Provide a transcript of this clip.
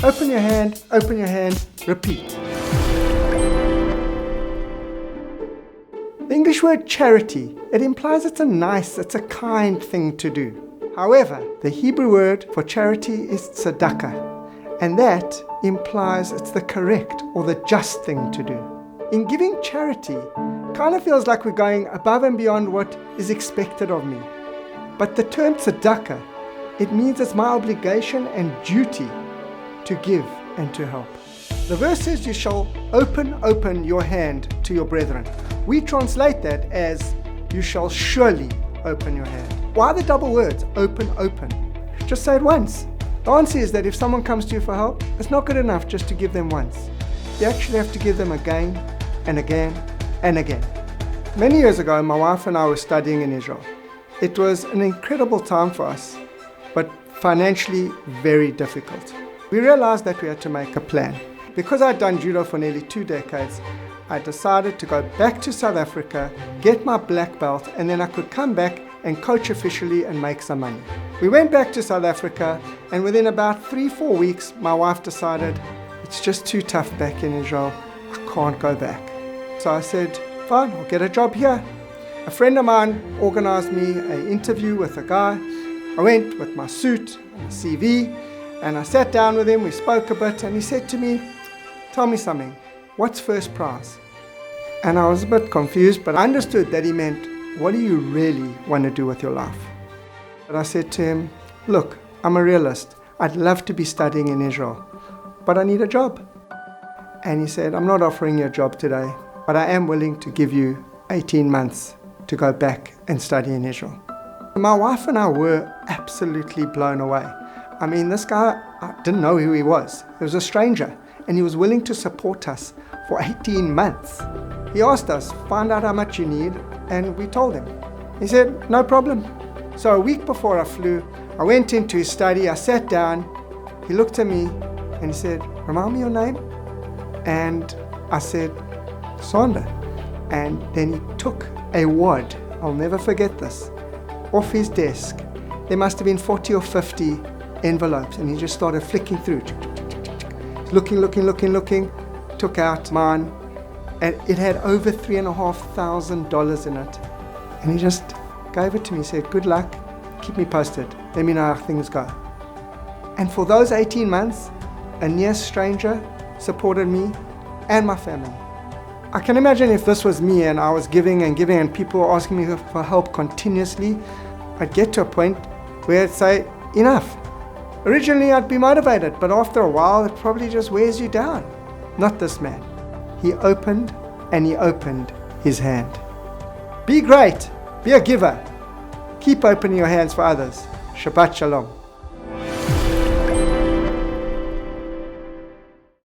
Open your hand, repeat. The English word charity, it implies it's a kind thing to do. However, the Hebrew word for charity is tzedakah, and that implies it's the correct or the just thing to do. In giving charity, kind of feels like we're going above and beyond what is expected of me. But the term tzedakah, it means it's my obligation and duty to give and to help. The verse says you shall open your hand to your brethren. We translate that as you shall surely open your hand. Why the double words, open? Just say it once. The answer is that if someone comes to you for help, it's not good enough just to give them once. You actually have to give them again and again and again. Many years ago, my wife and I were studying in Israel. It was an incredible time for us, but financially very difficult. We realized that we had to make a plan. Because I'd done judo for nearly 2 decades, I decided to go back to South Africa, get my black belt, and then I could come back and coach officially and make some money. We went back to South Africa, and within about 3-4 weeks, my wife decided, it's just too tough back in Israel, I can't go back. So I said, fine, I'll get a job here. A friend of mine organized me an interview with a guy. I went with my suit and a CV, and I sat down with him, we spoke a bit, and he said to me, tell me something, what's first prize? And I was a bit confused, but I understood that he meant, what do you really want to do with your life? And I said to him, look, I'm a realist. I'd love to be studying in Israel, but I need a job. And he said, I'm not offering you a job today, but I am willing to give you 18 months to go back and study in Israel. My wife and I were absolutely blown away. I mean, this guy, I didn't know who he was. He was a stranger, and he was willing to support us for 18 months. He asked us, find out how much you need, and we told him. He said, no problem. So a week before I flew, I went into his study, I sat down, he looked at me, and he said, remind me your name? And I said, Sandor. And then he took a wad, I'll never forget this, off his desk. There must have been 40 or 50 envelopes, and he just started flicking through. Looking, took out mine, and it had over $3,500 in it. And he just gave it to me, said, good luck, keep me posted, let me know how things go. And for those 18 months, a near stranger supported me and my family. I can imagine if this was me and I was giving and people were asking me for help continuously, I'd get to a point where I'd say, enough. Originally I'd be motivated, but after a while it probably just wears you down. Not this man. He opened his hand. Be great, be a giver. Keep opening your hands for others. Shabbat Shalom.